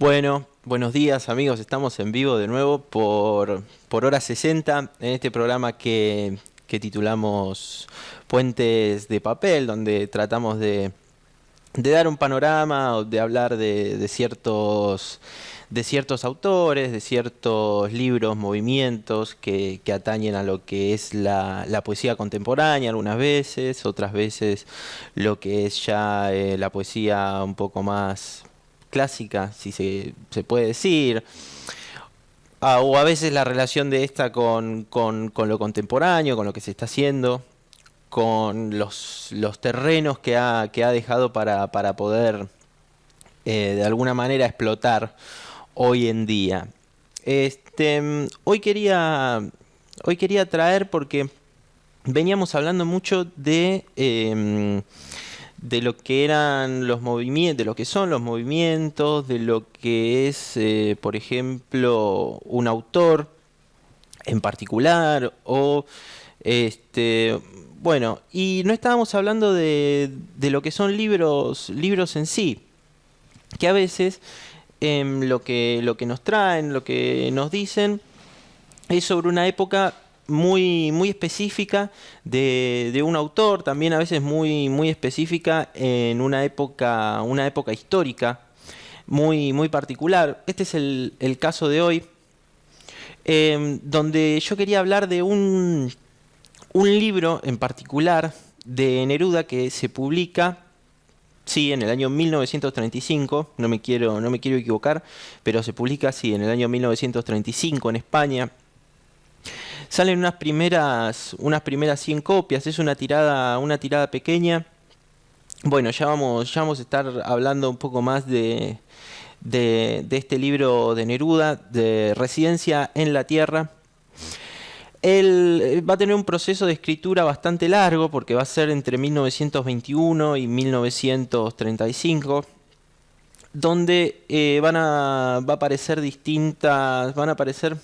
Bueno, buenos días amigos, estamos en vivo de nuevo por hora 60 en este programa que titulamos Puentes de Papel, donde tratamos de dar un panorama o de hablar de ciertos autores, de ciertos libros, movimientos que atañen a lo que es la poesía contemporánea algunas veces, otras veces lo que es ya la poesía un poco más clásica, si se puede decir, o a veces la relación de esta con lo contemporáneo, con lo que se está haciendo, con los terrenos que ha dejado para poder de alguna manera explotar hoy en día. Hoy quería traer porque veníamos hablando mucho de lo que eran los movimientos, de lo que son los movimientos, de lo que es, por ejemplo, un autor en particular, o bueno, y no estábamos hablando de lo que son libros en sí, que a veces lo que nos traen, lo que nos dicen, es sobre una época muy específica de un autor, también a veces muy específica en una época histórica muy particular. Este es el caso de hoy, donde yo quería hablar de un libro en particular de Neruda que se publica, sí, en el año 1935, no me quiero equivocar, pero se publica, sí, en el año 1935 en España. Salen unas primeras 100 copias, es una tirada pequeña. Bueno, ya vamos a estar hablando un poco más de este libro de Neruda, de Residencia en la Tierra. Él va a tener un proceso de escritura bastante largo, porque va a ser entre 1921 y 1935, donde va a aparecer van a aparecer,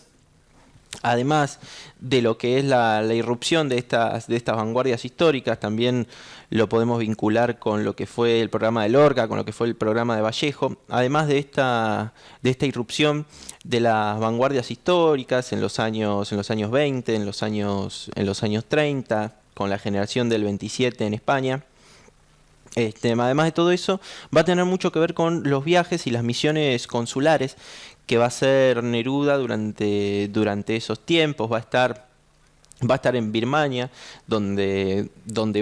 además de lo que es la irrupción de estas vanguardias históricas, también lo podemos vincular con lo que fue el programa de Lorca, con lo que fue el programa de Vallejo. Además de esta irrupción de las vanguardias históricas en los años 20, en los años 30, con la generación del 27 en España. Además de todo eso, va a tener mucho que ver con los viajes y las misiones consulares que va a hacer Neruda durante esos tiempos. Va a estar en Birmania, donde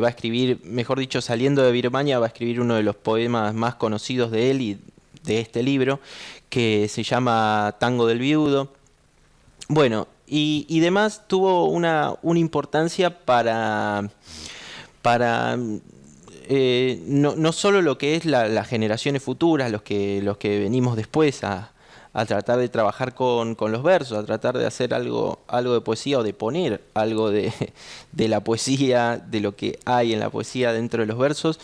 va a escribir, mejor dicho, saliendo de Birmania, va a escribir uno de los poemas más conocidos de él y de este libro, que se llama Tango del Viudo. Bueno, y demás tuvo una importancia para no solo lo que es las generaciones futuras, los que venimos después a tratar de trabajar con los versos, a tratar de hacer algo de poesía o de poner algo de la poesía, de lo que hay en la poesía dentro de los versos.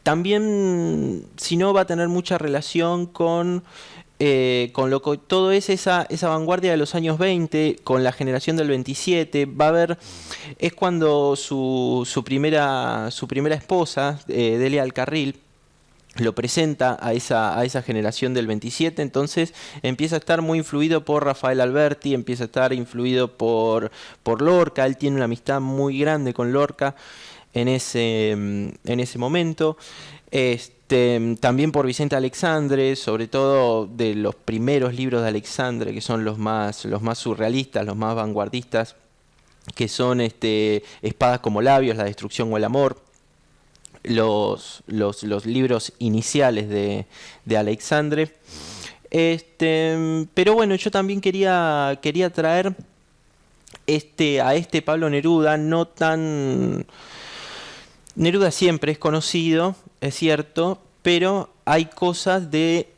También, si no, va a tener mucha relación con lo que todo es esa vanguardia de los años 20, con la generación del 27. Va a haber, es cuando su primera esposa, Delia Alcarril, lo presenta a esa generación del 27, entonces empieza a estar muy influido por Rafael Alberti, empieza a estar influido por Lorca. Él tiene una amistad muy grande con Lorca en ese momento. También por Vicente Alexandre, sobre todo de los primeros libros de Alexandre, que son los más surrealistas, los más vanguardistas, que son Espadas como labios, La destrucción o el amor. Los libros iniciales de Alexandre. Pero bueno, yo también quería traer a este Pablo Neruda, no tan... Neruda siempre es conocido, es cierto, pero hay cosas de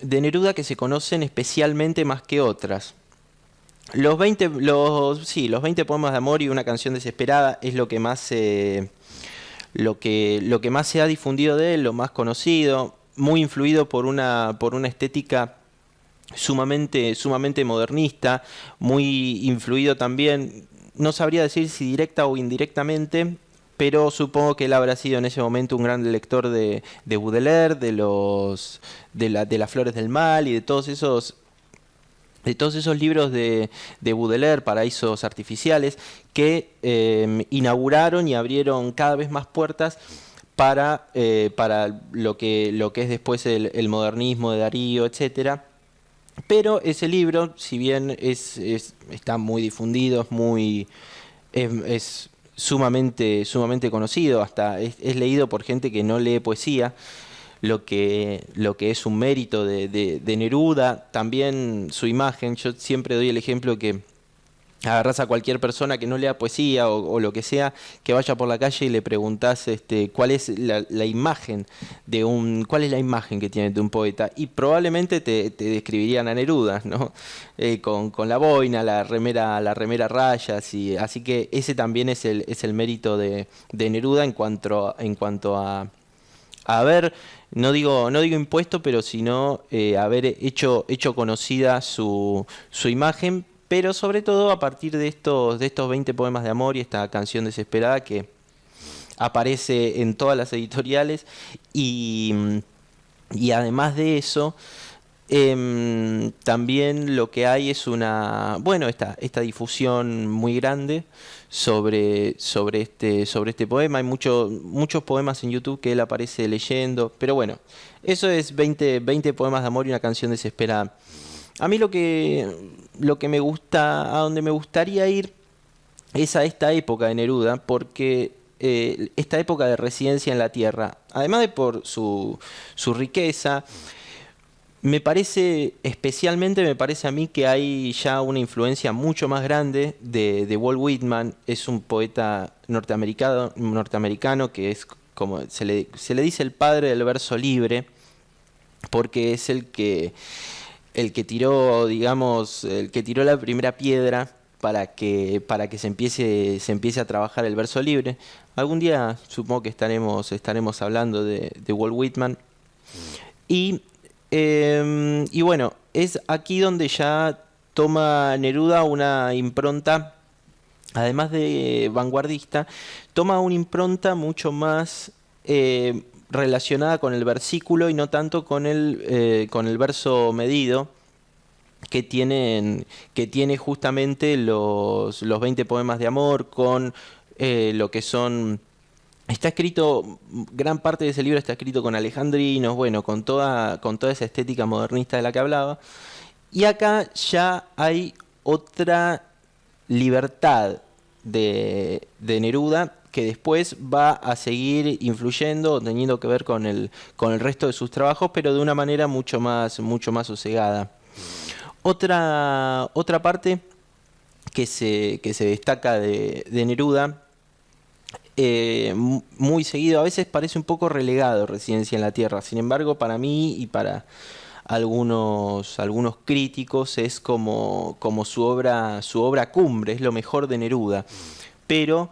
Neruda que se conocen especialmente más que otras. Los 20 poemas de amor y una canción desesperada es lo que más lo que más se ha difundido de él, lo más conocido, muy influido por una estética sumamente modernista, muy influido también, no sabría decir si directa o indirectamente, pero supongo que él habrá sido en ese momento un gran lector de Baudelaire, de las Flores del Mal y de todos esos libros de Baudelaire, Paraísos Artificiales, que inauguraron y abrieron cada vez más puertas para lo que es después el modernismo de Darío, etcétera. Pero ese libro, si bien está muy difundido, es sumamente conocido, hasta es leído por gente que no lee poesía, lo que es un mérito de Neruda, también su imagen. Yo siempre doy el ejemplo que agarrás a cualquier persona que no lea poesía o lo que sea, que vaya por la calle y le preguntás cuál es la imagen cuál es la imagen que tiene de un poeta, y probablemente te describirían a Neruda, ¿no? Con la boina, la remera a rayas, y así que ese también es el mérito de Neruda en cuanto a haber, no digo impuesto, pero sino haber hecho conocida su imagen, pero sobre todo a partir de estos 20 poemas de amor y esta canción desesperada que aparece en todas las editoriales, y, y además de eso, también lo que hay es esta difusión muy grande sobre este poema. Hay muchos poemas en YouTube que él aparece leyendo, pero bueno, eso es 20 poemas de amor y una canción desesperada. A mí lo que me gusta, a donde me gustaría ir es a esta época de Neruda, porque esta época de residencia en la tierra, además de por su riqueza, especialmente me parece a mí que hay ya una influencia mucho más grande de Walt Whitman. Es un poeta norteamericano que es como se le dice el padre del verso libre, porque es el que tiró, digamos, el que tiró la primera piedra para que se empiece a trabajar el verso libre. Algún día supongo que estaremos hablando de Walt Whitman. Y bueno, es aquí donde ya toma Neruda una impronta, además de vanguardista, toma una impronta mucho más relacionada con el versículo y no tanto con con el verso medido que tiene justamente los 20 poemas de amor, con lo que son... Está escrito, gran parte de ese libro está escrito con alejandrinos, bueno, con toda esa estética modernista de la que hablaba. Y acá ya hay otra libertad de Neruda que después va a seguir influyendo, teniendo que ver con el resto de sus trabajos, pero de una manera mucho más sosegada. Otra parte que se destaca de Neruda, muy seguido, a veces parece un poco relegado, Residencia en la Tierra. Sin embargo, para mí y para algunos críticos es como su obra cumbre, es lo mejor de Neruda. Pero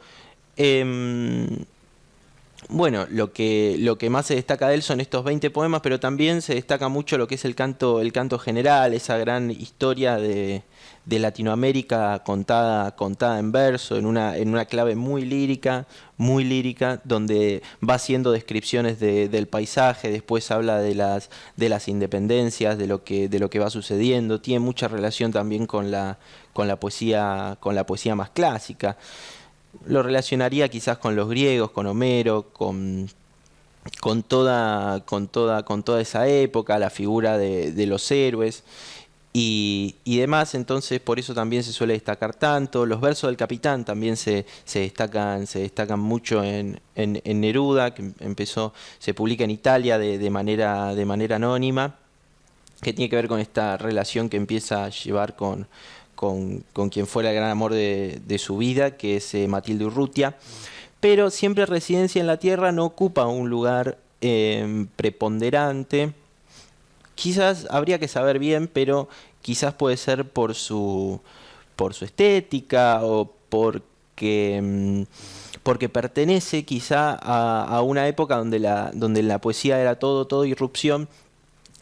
bueno, lo que más se destaca de él son estos 20 poemas, pero también se destaca mucho lo que es el canto general, esa gran historia de Latinoamérica contada en verso, en una clave muy lírica, donde va haciendo descripciones del paisaje, después habla de las independencias, de lo que va sucediendo. Tiene mucha relación también con la poesía más clásica. Lo relacionaría quizás con los griegos, con Homero, con toda esa época, la figura de los héroes y demás. Entonces por eso también se suele destacar tanto. Los versos del Capitán también se destacan mucho en Neruda, que se publica en Italia de manera anónima, que tiene que ver con esta relación que empieza a llevar con quien fuera el gran amor de su vida, que es Matilde Urrutia. Pero siempre Residencia en la Tierra no ocupa un lugar preponderante. Quizás habría que saber bien, pero quizás puede ser por su estética o porque pertenece quizá a una época donde la poesía era todo irrupción,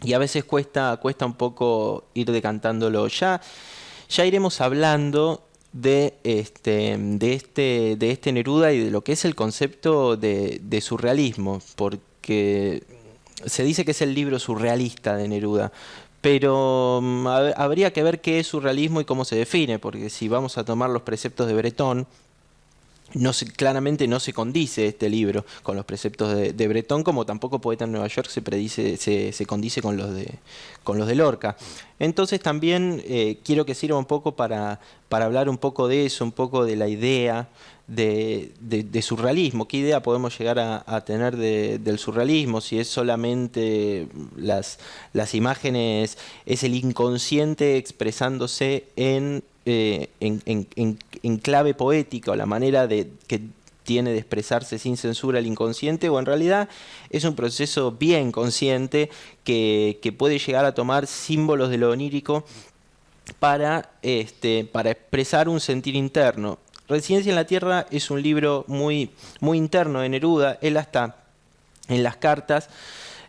y a veces cuesta un poco ir decantándolo. Ya iremos hablando de este Neruda y de lo que es el concepto de surrealismo, porque se dice que es el libro surrealista de Neruda, pero habría que ver qué es surrealismo y cómo se define, porque si vamos a tomar los preceptos de Breton, claramente no se condice este libro con los preceptos de Breton, como tampoco Poeta en Nueva York se condice con los de Lorca. Entonces también quiero que sirva un poco para hablar un poco de eso, un poco de la idea de surrealismo. ¿Qué idea podemos llegar a tener del surrealismo? Si es solamente las imágenes, es el inconsciente expresándose en clave poética, o la manera que tiene de expresarse sin censura el inconsciente, o en realidad es un proceso bien consciente que puede llegar a tomar símbolos de lo onírico para expresar un sentir interno. Residencia en la Tierra es un libro muy, muy interno de Neruda. Él hasta en las cartas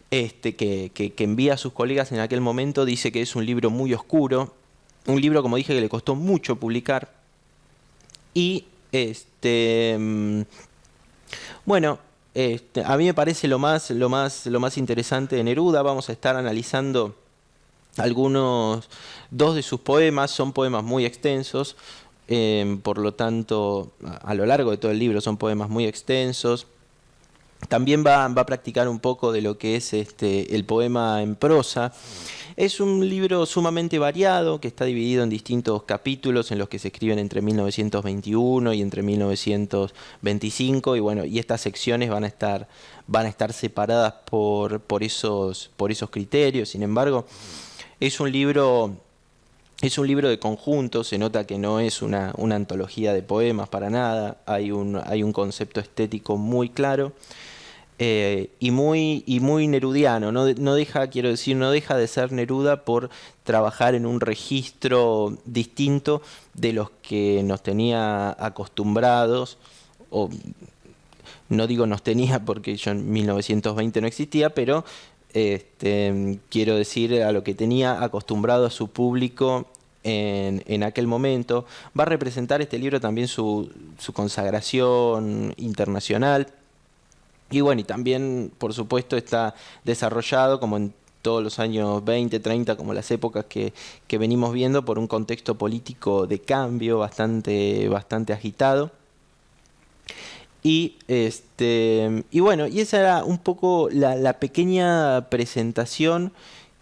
que envía a sus colegas en aquel momento dice que es un libro muy oscuro, un libro, como dije, que le costó mucho publicar. Y bueno, a mí me parece lo más interesante de Neruda. Vamos a estar analizando dos de sus poemas. Son poemas muy extensos, por lo tanto, a lo largo de todo el libro son poemas muy extensos. También va a practicar un poco de lo que es el poema en prosa. Es un libro sumamente variado, que está dividido en distintos capítulos en los que se escriben entre 1921 y entre 1925, y bueno, y estas secciones van a estar separadas por esos criterios. Sin embargo, es un libro de conjunto. Se nota que no es una antología de poemas para nada. Hay un concepto estético muy claro. Y muy nerudiano. No deja de ser Neruda por trabajar en un registro distinto de los que nos tenía acostumbrados, o no digo nos tenía porque yo en 1920 no existía, pero quiero decir a lo que tenía acostumbrado a su público en aquel momento. Va a representar este libro también su consagración internacional. Y bueno, y también, por supuesto, está desarrollado, como en todos los años 20, 30, como las épocas que venimos viendo, por un contexto político de cambio bastante agitado. Y bueno, y esa era un poco la pequeña presentación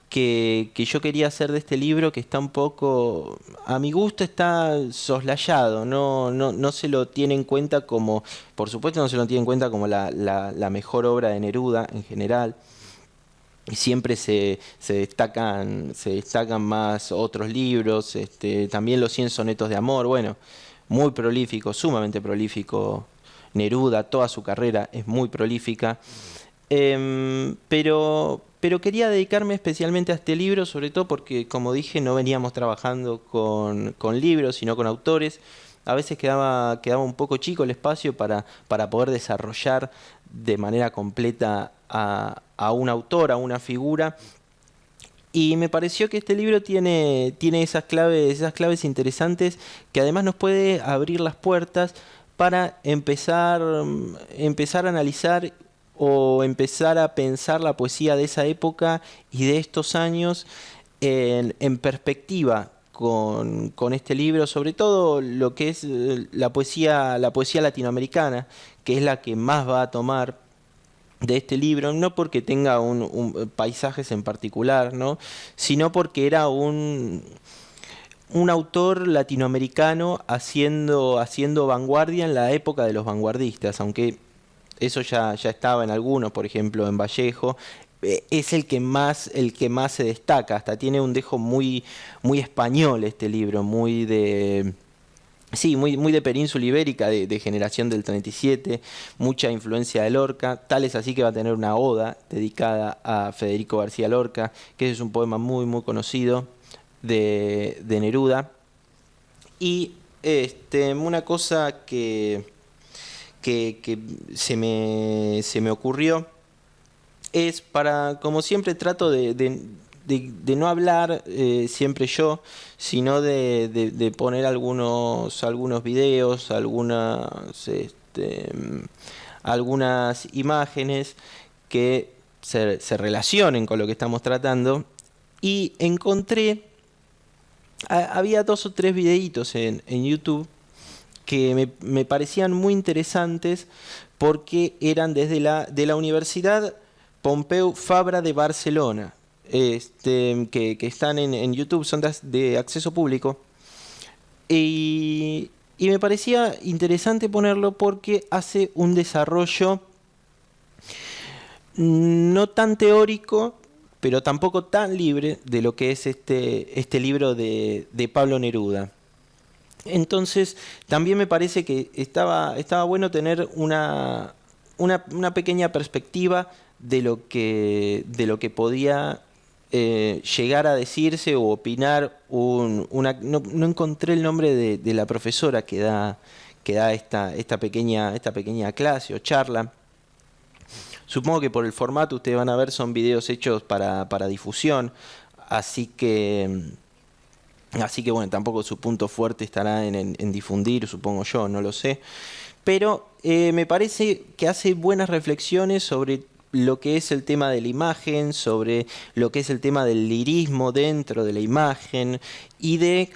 que yo quería hacer de este libro, que está un poco, a mi gusto, está soslayado. No se lo tiene en cuenta como, por supuesto no se lo tiene en cuenta como la mejor obra de Neruda en general. Y siempre se destacan más otros libros, también los 100 sonetos de amor. Bueno, muy prolífico, sumamente prolífico Neruda. Toda su carrera es muy prolífica. Pero quería dedicarme especialmente a este libro, sobre todo porque, como dije, no veníamos trabajando con libros, sino con autores. A veces quedaba un poco chico el espacio para poder desarrollar de manera completa a un autor, a una figura. Y me pareció que este libro tiene esas claves interesantes, que además nos puede abrir las puertas para empezar a analizar o empezar a pensar la poesía de esa época y de estos años en perspectiva con este libro, sobre todo lo que es la poesía latinoamericana, que es la que más va a tomar de este libro, no porque tenga paisajes en particular, ¿no? Sino porque era un autor latinoamericano haciendo vanguardia en la época de los vanguardistas, aunque eso ya estaba en algunos, por ejemplo en Vallejo. Es el que más se destaca. Hasta tiene un dejo muy, muy español este libro, muy de... Sí, muy de península ibérica, de generación del 37, mucha influencia de Lorca. Tal es así que va a tener una oda dedicada a Federico García Lorca, que es un poema muy, muy conocido de Neruda. Y una cosa que se me ocurrió es, como siempre trato de no hablar siempre yo, sino de poner algunos videos, algunas imágenes que se relacionen con lo que estamos tratando. Y encontré, había 2 o 3 videitos en YouTube que me parecían muy interesantes porque eran de la Universidad Pompeu Fabra de Barcelona, que están en YouTube, son de acceso público. Y me parecía interesante ponerlo porque hace un desarrollo no tan teórico, pero tampoco tan libre de lo que es este libro de Pablo Neruda. Entonces, también me parece que estaba bueno tener una pequeña perspectiva de lo que podía llegar a decirse o opinar no encontré el nombre de la profesora que da esta pequeña clase o charla. Supongo que por el formato ustedes van a ver son videos hechos para difusión, así que bueno, tampoco su punto fuerte estará en difundir, supongo yo, no lo sé. Pero me parece que hace buenas reflexiones sobre lo que es el tema de la imagen, sobre lo que es el tema del lirismo dentro de la imagen y de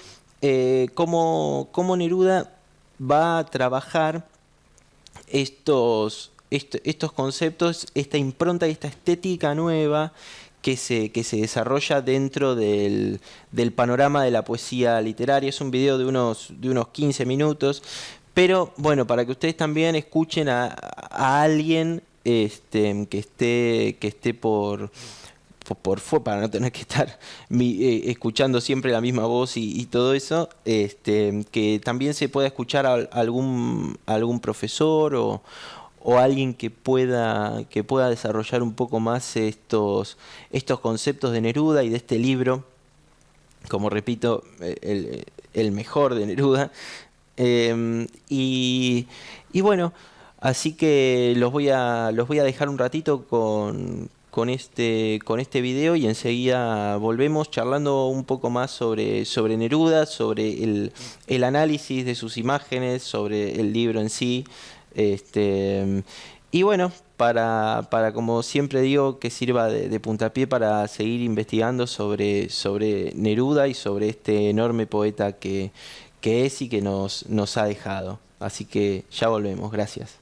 cómo Neruda va a trabajar estos conceptos, esta impronta y esta estética nueva que se desarrolla dentro del panorama de la poesía literaria. Es un video de unos 15 minutos, pero bueno, para que ustedes también escuchen a alguien que esté para no tener que estar escuchando siempre la misma voz y todo eso, que también se pueda escuchar a algún profesor o alguien que pueda desarrollar un poco más estos conceptos de Neruda y de este libro, como repito, el mejor de Neruda. Y bueno, así que los voy a dejar un ratito con este video y enseguida volvemos charlando un poco más sobre Neruda, sobre el análisis de sus imágenes, sobre el libro en sí. Y bueno, para como siempre digo, que sirva de puntapié para seguir investigando sobre Neruda y sobre este enorme poeta que es y que nos ha dejado. Así que ya volvemos, gracias.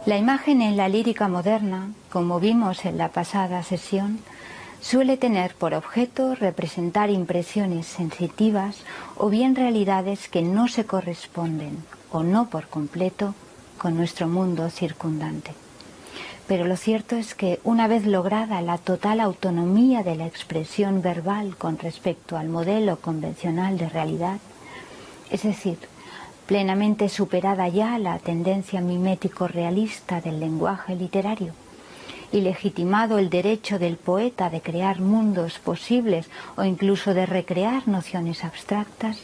La imagen en la lírica moderna, como vimos en la pasada sesión, suele tener por objeto representar impresiones sensitivas o bien realidades que no se corresponden, o no por completo, con nuestro mundo circundante. Pero lo cierto es que una vez lograda la total autonomía de la expresión verbal con respecto al modelo convencional de realidad, es decir, plenamente superada ya la tendencia mimético-realista del lenguaje literario, y legitimado el derecho del poeta de crear mundos posibles o incluso de recrear nociones abstractas,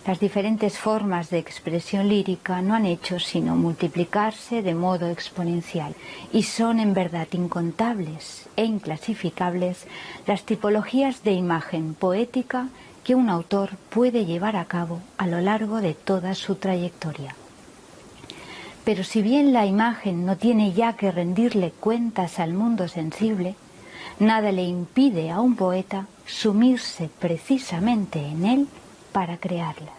las diferentes formas de expresión lírica no han hecho sino multiplicarse de modo exponencial, y son en verdad incontables e inclasificables las tipologías de imagen poética que un autor puede llevar a cabo a lo largo de toda su trayectoria. Pero si bien la imagen no tiene ya que rendirle cuentas al mundo sensible, nada le impide a un poeta sumirse precisamente en él para crearlas,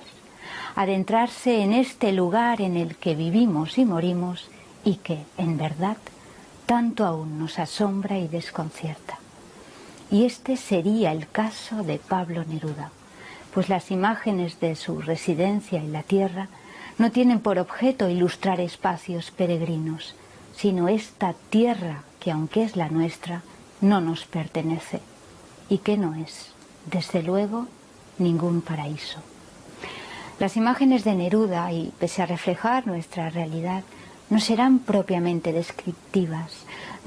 adentrarse en este lugar en el que vivimos y morimos y que, en verdad, tanto aún nos asombra y desconcierta. Y este sería el caso de Pablo Neruda, pues las imágenes de su residencia en la tierra no tienen por objeto ilustrar espacios peregrinos, sino esta tierra que, aunque es la nuestra, no nos pertenece y que no es, desde luego, ningún paraíso. Las imágenes de Neruda, y pese a reflejar nuestra realidad, no serán propiamente descriptivas,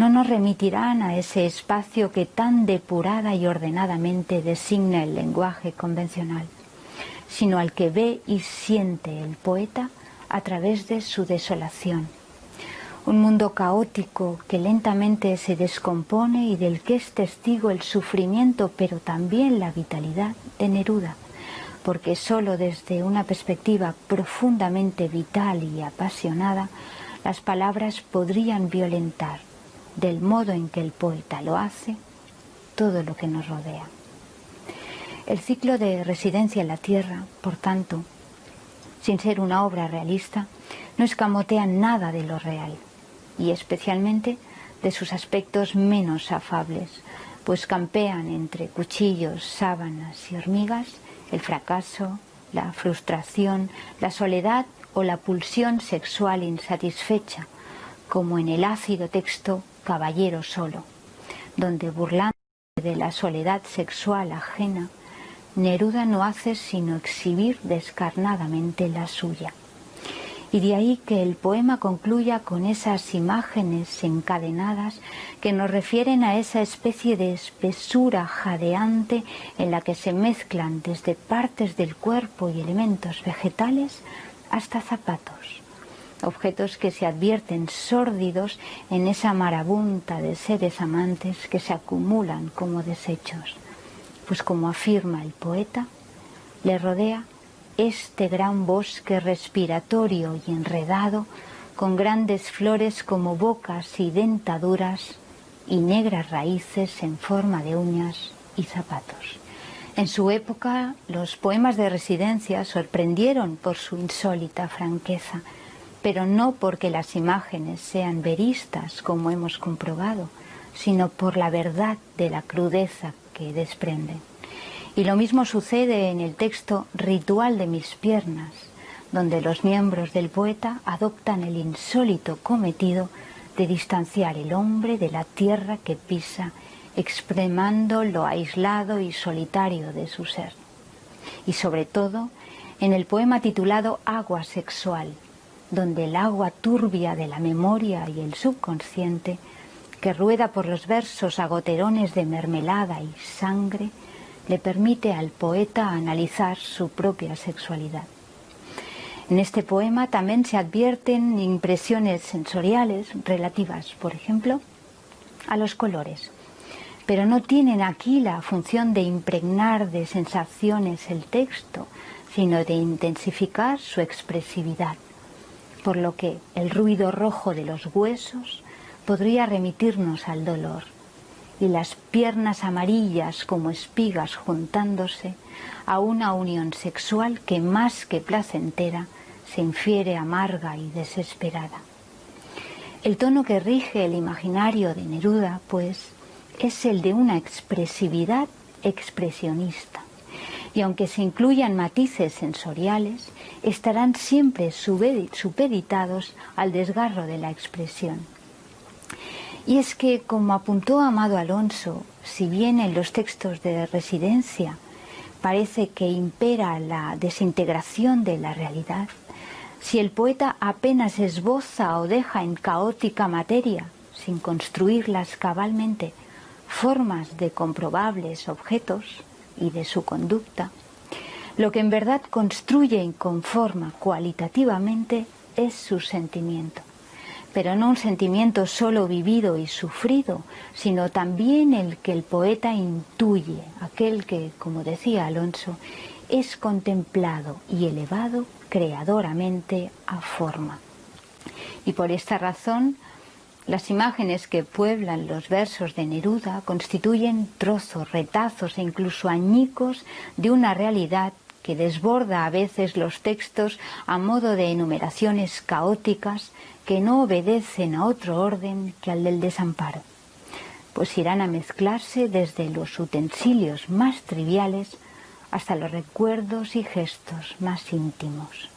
no nos remitirán a ese espacio que tan depurada y ordenadamente designa el lenguaje convencional, sino al que ve y siente el poeta a través de su desolación. Un mundo caótico que lentamente se descompone y del que es testigo el sufrimiento, pero también la vitalidad de Neruda, porque sólo desde una perspectiva profundamente vital y apasionada las palabras podrían violentar, del modo en que el poeta lo hace, todo lo que nos rodea. El ciclo de Residencia en la Tierra, por tanto, sin ser una obra realista, no escamotea nada de lo real, y especialmente de sus aspectos menos afables, pues campean entre cuchillos, sábanas y hormigas el fracaso, la frustración, la soledad o la pulsión sexual insatisfecha, como en el ácido texto Caballero solo, donde, burlándose de la soledad sexual ajena, Neruda no hace sino exhibir descarnadamente la suya. Y de ahí que el poema concluya con esas imágenes encadenadas que nos refieren a esa especie de espesura jadeante en la que se mezclan desde partes del cuerpo y elementos vegetales hasta zapatos, objetos que se advierten sórdidos en esa marabunta de seres amantes que se acumulan como desechos, pues como afirma el poeta, le rodea este gran bosque respiratorio y enredado, con grandes flores como bocas y dentaduras y negras raíces en forma de uñas y zapatos. En su época, los poemas de Residencia sorprendieron por su insólita franqueza, pero no porque las imágenes sean veristas, como hemos comprobado, sino por la verdad de la crudeza que desprenden. Y lo mismo sucede en el texto Ritual de mis piernas, donde los miembros del poeta adoptan el insólito cometido de distanciar el hombre de la tierra que pisa, extremando lo aislado y solitario de su ser. Y sobre todo en el poema titulado Agua sexual, donde el agua turbia de la memoria y el subconsciente, que rueda por los versos a goterones de mermelada y sangre, le permite al poeta analizar su propia sexualidad. En este poema también se advierten impresiones sensoriales relativas, por ejemplo, a los colores, pero no tienen aquí la función de impregnar de sensaciones el texto, sino de intensificar su expresividad, por lo que el ruido rojo de los huesos podría remitirnos al dolor, y las piernas amarillas como espigas juntándose a una unión sexual que más que placentera se infiere amarga y desesperada. El tono que rige el imaginario de Neruda, pues, es el de una expresividad expresionista, y aunque se incluyan matices sensoriales, estarán siempre supeditados al desgarro de la expresión. Y es que, como apuntó Amado Alonso, si bien en los textos de Residencia parece que impera la desintegración de la realidad, si el poeta apenas esboza o deja en caótica materia, sin construirlas cabalmente, formas de comprobables objetos y de su conducta, lo que en verdad construye y conforma cualitativamente es su sentimiento. Pero no un sentimiento solo vivido y sufrido, sino también el que el poeta intuye, aquel que, como decía Alonso, es contemplado y elevado creadoramente a forma. Y por esta razón, las imágenes que pueblan los versos de Neruda constituyen trozos, retazos e incluso añicos de una realidad que desborda a veces los textos a modo de enumeraciones caóticas que no obedecen a otro orden que al del desamparo, pues irán a mezclarse desde los utensilios más triviales hasta los recuerdos y gestos más íntimos.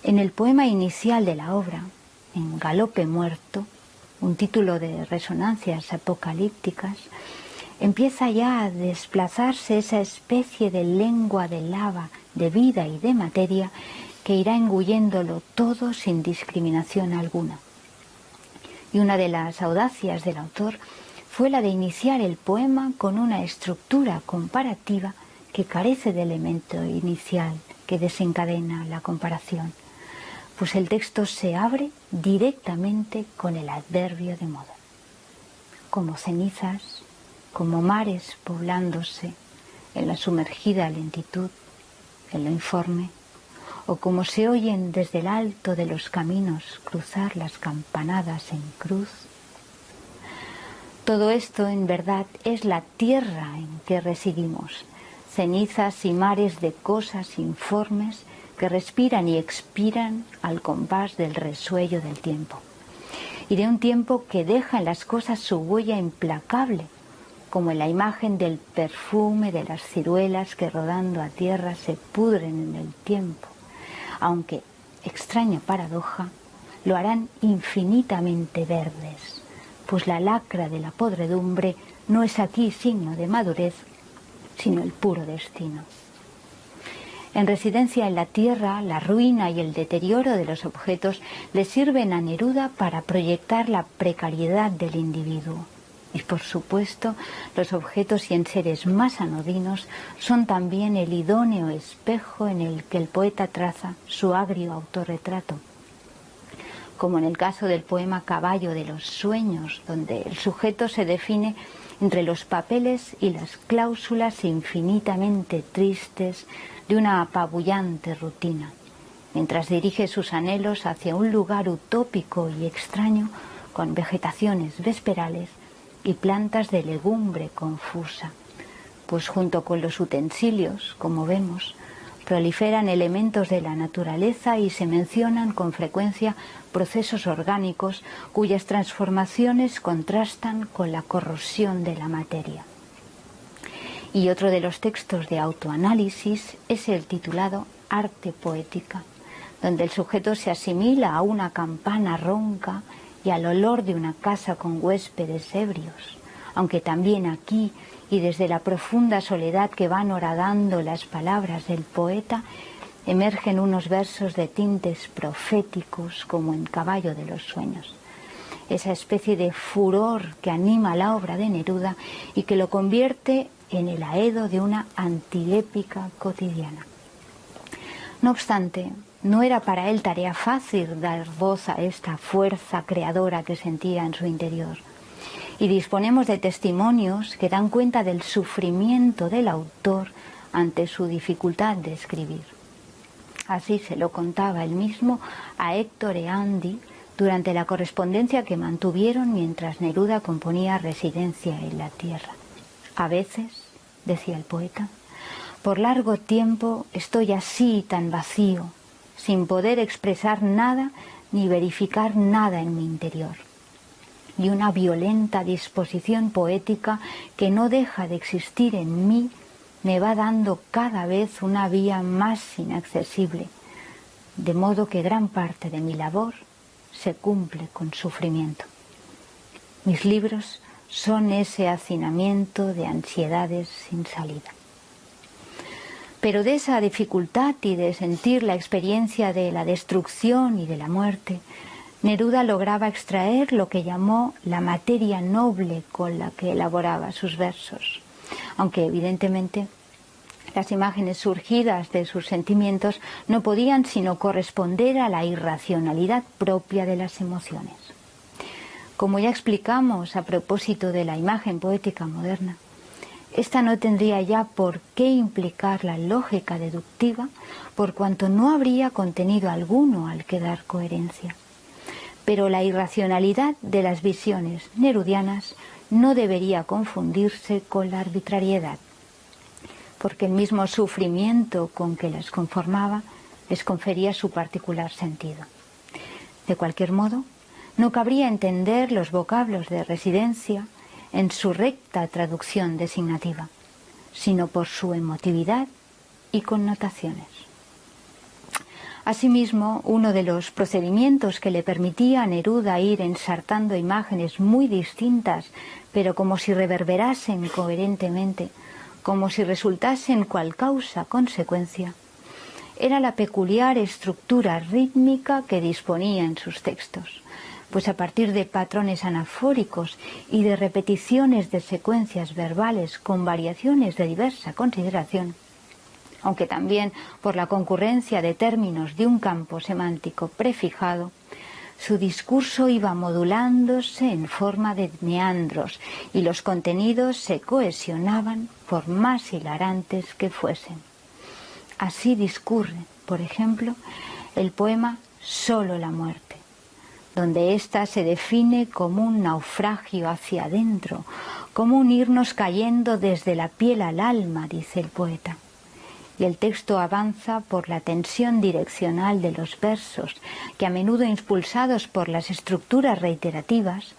En el poema inicial de la obra, en Galope muerto, un título de resonancias apocalípticas, empieza ya a desplazarse esa especie de lengua de lava, de vida y de materia que irá engulléndolo todo sin discriminación alguna. Y una de las audacias del autor fue la de iniciar el poema con una estructura comparativa que carece de elemento inicial que desencadena la comparación, pues el texto se abre directamente con el adverbio de modo. Como cenizas, como mares poblándose en la sumergida lentitud, en lo informe, o como se oyen desde el alto de los caminos cruzar las campanadas en cruz. Todo esto en verdad es la tierra en que residimos, cenizas y mares de cosas informes que respiran y expiran al compás del resuello del tiempo, y de un tiempo que deja en las cosas su huella implacable, como en la imagen del perfume de las ciruelas que rodando a tierra se pudren en el tiempo, aunque, extraña paradoja, lo harán infinitamente verdes, pues la lacra de la podredumbre no es aquí signo de madurez, sino el puro destino. En Residencia en la Tierra, la ruina y el deterioro de los objetos le sirven a Neruda para proyectar la precariedad del individuo. Y por supuesto, los objetos y enseres más anodinos son también el idóneo espejo en el que el poeta traza su agrio autorretrato. Como en el caso del poema Caballo de los Sueños, donde el sujeto se define entre los papeles y las cláusulas infinitamente tristes de una apabullante rutina, mientras dirige sus anhelos hacia un lugar utópico y extraño con vegetaciones vesperales y plantas de legumbre confusa, pues junto con los utensilios, como vemos, proliferan elementos de la naturaleza y se mencionan con frecuencia procesos orgánicos cuyas transformaciones contrastan con la corrosión de la materia. Y otro de los textos de autoanálisis es el titulado Arte Poética, donde el sujeto se asimila a una campana ronca y al olor de una casa con huéspedes ebrios, aunque también aquí y desde la profunda soledad que van horadando las palabras del poeta, emergen unos versos de tintes proféticos como en Caballo de los Sueños. Esa especie de furor que anima la obra de Neruda y que lo convierte en el aedo de una antiépica cotidiana. No obstante, no era para él tarea fácil dar voz a esta fuerza creadora que sentía en su interior. Y disponemos de testimonios que dan cuenta del sufrimiento del autor ante su dificultad de escribir. Así se lo contaba él mismo a Héctor Eandi durante la correspondencia que mantuvieron mientras Neruda componía Residencia en la Tierra. A veces, decía el poeta, por largo tiempo estoy así tan vacío, sin poder expresar nada ni verificar nada en mi interior. Y una violenta disposición poética que no deja de existir en mí me va dando cada vez una vía más inaccesible, de modo que gran parte de mi labor se cumple con sufrimiento. Mis libros son ese hacinamiento de ansiedades sin salida. Pero de esa dificultad y de sentir la experiencia de la destrucción y de la muerte, Neruda lograba extraer lo que llamó la materia noble con la que elaboraba sus versos, aunque evidentemente las imágenes surgidas de sus sentimientos no podían sino corresponder a la irracionalidad propia de las emociones. Como ya explicamos a propósito de la imagen poética moderna, esta no tendría ya por qué implicar la lógica deductiva, por cuanto no habría contenido alguno al que dar coherencia. Pero la irracionalidad de las visiones nerudianas no debería confundirse con la arbitrariedad, porque el mismo sufrimiento con que las conformaba les confería su particular sentido. De cualquier modo, no cabría entender los vocablos de Residencia en su recta traducción designativa, sino por su emotividad y connotaciones. Asimismo, uno de los procedimientos que le permitía a Neruda ir ensartando imágenes muy distintas, pero como si reverberasen coherentemente, como si resultasen cual causa-consecuencia, era la peculiar estructura rítmica que disponía en sus textos, pues a partir de patrones anafóricos y de repeticiones de secuencias verbales con variaciones de diversa consideración, aunque también por la concurrencia de términos de un campo semántico prefijado, su discurso iba modulándose en forma de meandros y los contenidos se cohesionaban por más hilarantes que fuesen. Así discurre, por ejemplo, el poema Solo la muerte, donde ésta se define como un naufragio hacia adentro, como un irnos cayendo desde la piel al alma, dice el poeta. Y el texto avanza por la tensión direccional de los versos, que a menudo impulsados por las estructuras reiterativas,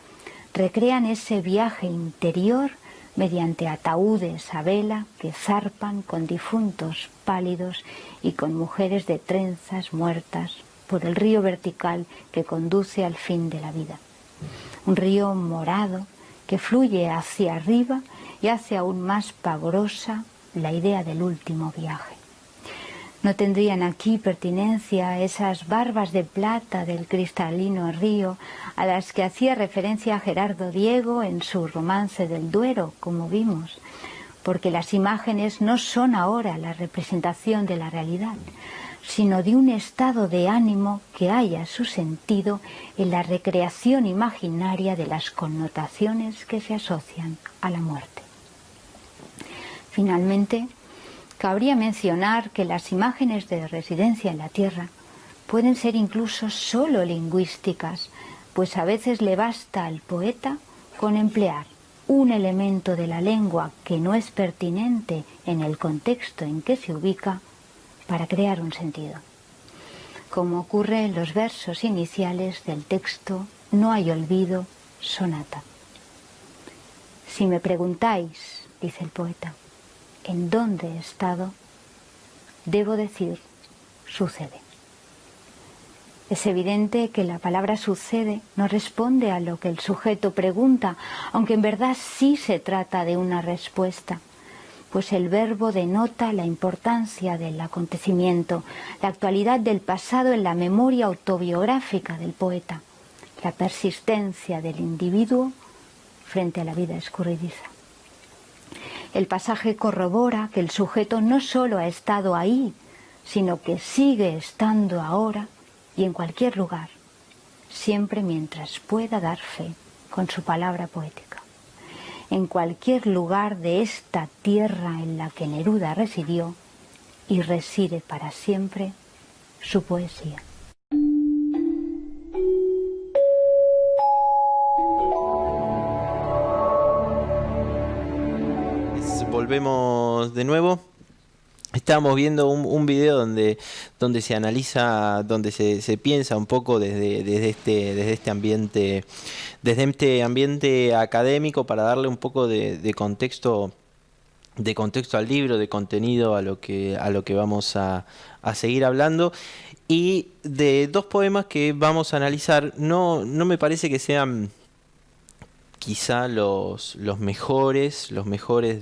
recrean ese viaje interior mediante ataúdes a vela que zarpan con difuntos pálidos y con mujeres de trenzas muertas por el río vertical que conduce al fin de la vida. Un río morado que fluye hacia arriba y hace aún más pavorosa la idea del último viaje. ¿No tendrían aquí pertinencia esas barbas de plata del cristalino río a las que hacía referencia Gerardo Diego en su Romance del Duero, como vimos? Porque las imágenes no son ahora la representación de la realidad, sino de un estado de ánimo que halla su sentido en la recreación imaginaria de las connotaciones que se asocian a la muerte. Finalmente, cabría mencionar que las imágenes de residencia en la Tierra pueden ser incluso solo lingüísticas, pues a veces le basta al poeta con emplear un elemento de la lengua que no es pertinente en el contexto en que se ubica para crear un sentido. Como ocurre en los versos iniciales del texto No hay olvido, sonata. Si me preguntáis, dice el poeta, ¿en dónde he estado?, debo decir, sucede. Es evidente que la palabra sucede no responde a lo que el sujeto pregunta, aunque en verdad sí se trata de una respuesta, pues el verbo denota la importancia del acontecimiento, la actualidad del pasado en la memoria autobiográfica del poeta, la persistencia del individuo frente a la vida escurridiza. El pasaje corrobora que el sujeto no solo ha estado ahí, sino que sigue estando ahora y en cualquier lugar, siempre mientras pueda dar fe con su palabra poética. En cualquier lugar de esta tierra en la que Neruda residió y reside para siempre su poesía. Volvemos de nuevo. Estábamos viendo un video donde se analiza, donde se piensa un poco desde este ambiente académico, para darle un poco de contexto al libro, de contenido a lo que vamos a seguir hablando, y de dos poemas que vamos a analizar. No me parece que sean quizá los mejores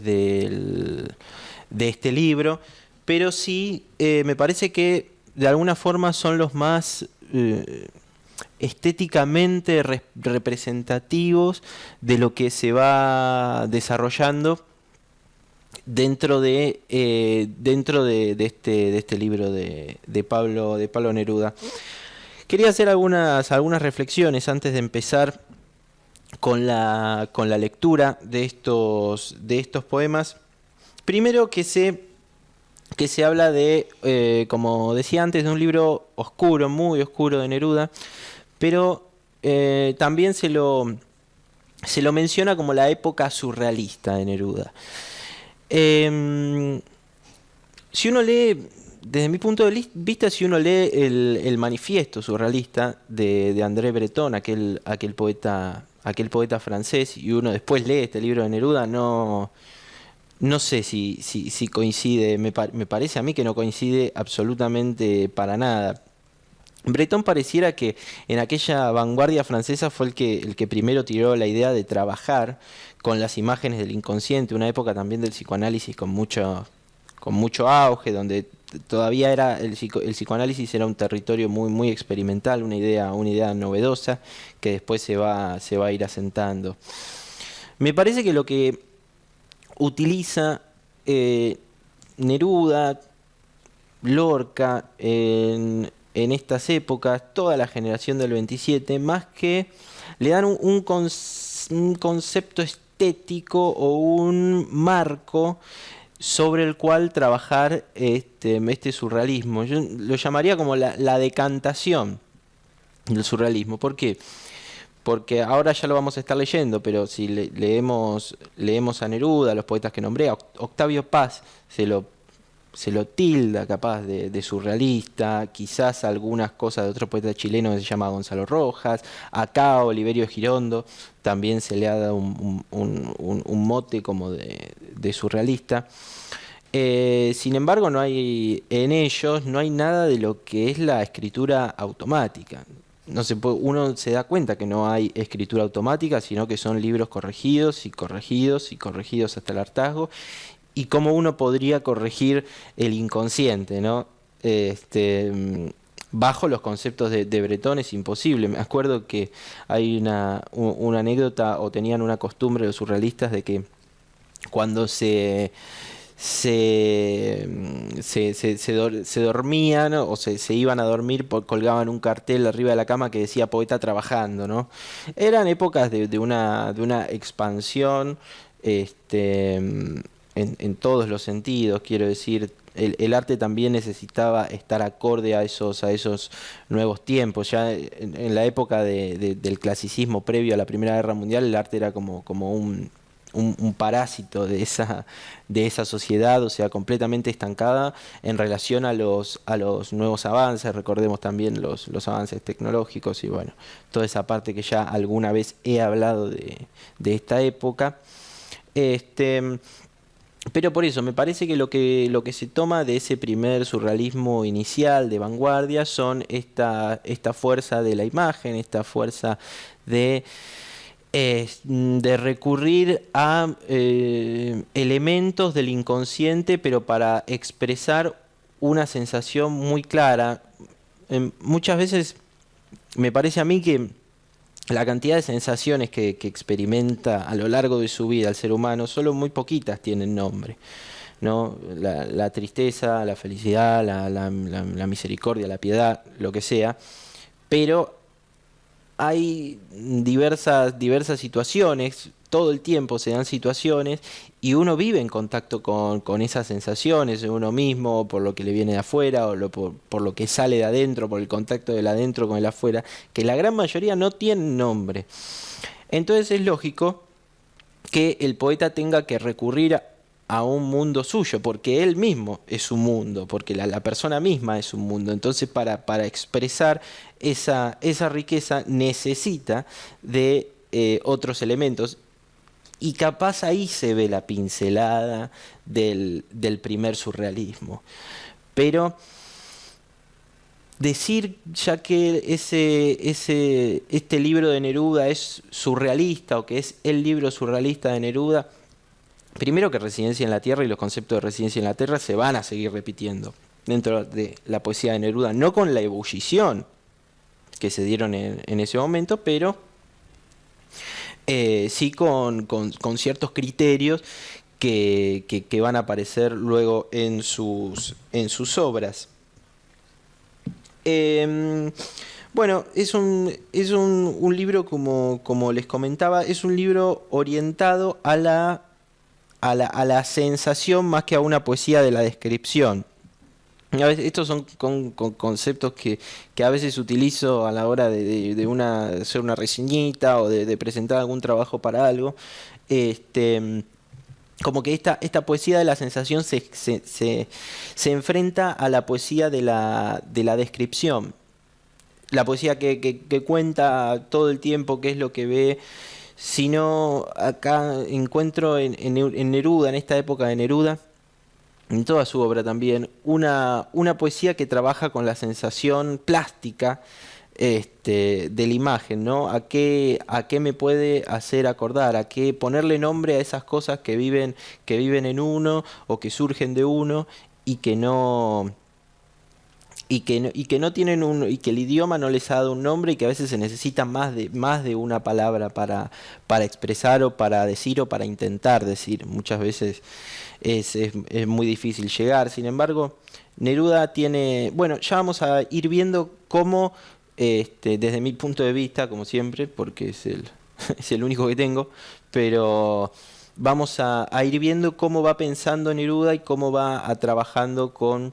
de este libro, pero sí me parece que de alguna forma son los más estéticamente representativos de lo que se va desarrollando dentro de este libro de Pablo Neruda. Quería hacer algunas reflexiones antes de empezar con la lectura de estos poemas. Primero, que se habla de, como decía antes, de un libro oscuro, muy oscuro de Neruda, pero también se lo menciona como la época surrealista de Neruda. Si uno lee, desde mi punto de vista, si uno lee el manifiesto surrealista de André Breton, aquel poeta francés, y uno después lee este libro de Neruda, no sé si coincide. Me parece a mí que no coincide absolutamente para nada. Breton pareciera que en aquella vanguardia francesa fue el que primero tiró la idea de trabajar con las imágenes del inconsciente, una época también del psicoanálisis con mucho con mucho auge, donde todavía era el psicoanálisis era un territorio muy, muy experimental, una idea novedosa que después se va a ir asentando. Me parece que lo que utiliza Neruda, Lorca, en estas épocas, toda la generación del 27, más que le dan un concepto estético o un marco sobre el cual trabajar este surrealismo. Yo lo llamaría como la decantación del surrealismo. ¿Por qué? Porque ahora ya lo vamos a estar leyendo, pero si leemos a Neruda, a los poetas que nombré, a Octavio Paz se lo tilda capaz de surrealista, quizás algunas cosas de otro poeta chileno que se llama Gonzalo Rojas, acá a Oliverio Girondo también se le ha dado un mote como de surrealista. Sin embargo, en ellos no hay nada de lo que es la escritura automática. Uno se da cuenta que no hay escritura automática, sino que son libros corregidos y corregidos y corregidos hasta el hartazgo. Y cómo uno podría corregir el inconsciente, ¿no? Bajo los conceptos de Bretón es imposible. Me acuerdo que hay una anécdota, o tenían una costumbre los surrealistas, de que cuando se dormían, ¿no? O se iban a dormir, colgaban un cartel arriba de la cama que decía poeta trabajando, ¿no? Eran épocas de una expansión en todos los sentidos, quiero decir. El arte también necesitaba estar acorde a esos nuevos tiempos. Ya en la época del clasicismo previo a la Primera Guerra Mundial, el arte era como un parásito de esa sociedad, o sea, completamente estancada en relación a los nuevos avances. Recordemos también los avances tecnológicos y bueno, toda esa parte que ya alguna vez he hablado de esta época. Pero por eso, me parece que lo que se toma de ese primer surrealismo inicial de vanguardia son esta fuerza de la imagen, esta fuerza de recurrir a elementos del inconsciente, pero para expresar una sensación muy clara. Muchas veces me parece a mí que la cantidad de sensaciones que experimenta a lo largo de su vida el ser humano, solo muy poquitas tienen nombre, ¿no? La tristeza, la felicidad, la misericordia, la piedad, lo que sea, pero hay diversas situaciones, todo el tiempo se dan situaciones y uno vive en contacto con esas sensaciones de uno mismo, por lo que le viene de afuera o por lo que sale de adentro, por el contacto del adentro con el afuera, que la gran mayoría no tienen nombre. Entonces es lógico que el poeta tenga que recurrir a un mundo suyo, porque él mismo es un mundo, porque la persona misma es un mundo. Entonces para expresar esa riqueza necesita de otros elementos. Y capaz ahí se ve la pincelada del primer surrealismo. Pero decir ya que este libro de Neruda es surrealista, o que es el libro surrealista de Neruda, primero que Residencia en la Tierra y los conceptos de Residencia en la Tierra se van a seguir repitiendo dentro de la poesía de Neruda, no con la ebullición que se dieron en ese momento, pero sí con ciertos criterios que van a aparecer luego en sus obras. Bueno, es un libro, como les comentaba, es un libro orientado a la sensación más que a una poesía de la descripción. A veces, estos son conceptos que a veces utilizo a la hora de hacer una reseñita o de presentar algún trabajo para algo. Como que esta poesía de la sensación se enfrenta a la poesía de la descripción. La poesía que cuenta todo el tiempo qué es lo que ve. Sino acá encuentro en Neruda, en esta época de Neruda, en toda su obra también, una poesía que trabaja con la sensación plástica de la imagen, ¿no? A qué me puede hacer acordar, a qué ponerle nombre a esas cosas que viven en uno o que surgen de uno y que no y que no tienen y que el idioma no les ha dado un nombre y que a veces se necesita más de una palabra para expresar o para decir o para intentar decir. Muchas veces es muy difícil llegar. Sin embargo, Neruda tiene, bueno, ya vamos a ir viendo cómo, desde mi punto de vista, como siempre, porque es es el único que tengo, pero vamos a ir viendo cómo va pensando Neruda y cómo va a trabajando con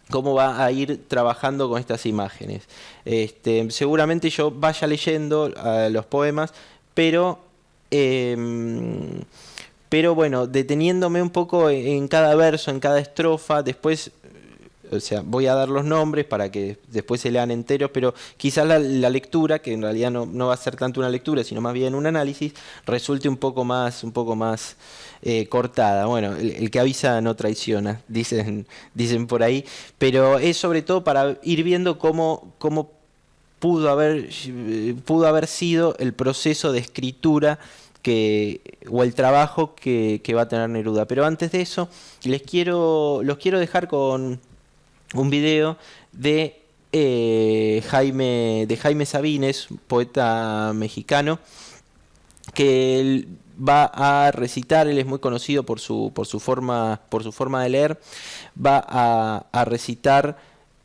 cómo va a ir trabajando con estas imágenes. Seguramente yo vaya leyendo los poemas, pero, pero bueno, deteniéndome un poco en cada verso, en cada estrofa, después, o sea, voy a dar los nombres para que después se lean enteros, pero quizás la lectura, que en realidad no va a ser tanto una lectura, sino más bien un análisis, resulte un poco más cortada. Bueno, el que avisa no traiciona, dicen por ahí, pero es sobre todo para ir viendo cómo pudo haber sido el proceso de escritura o el trabajo que va a tener Neruda. Pero antes de eso, los quiero dejar con un video de Jaime Sabines, poeta mexicano, que él va a recitar. Él es muy conocido por su forma de leer. Va a recitar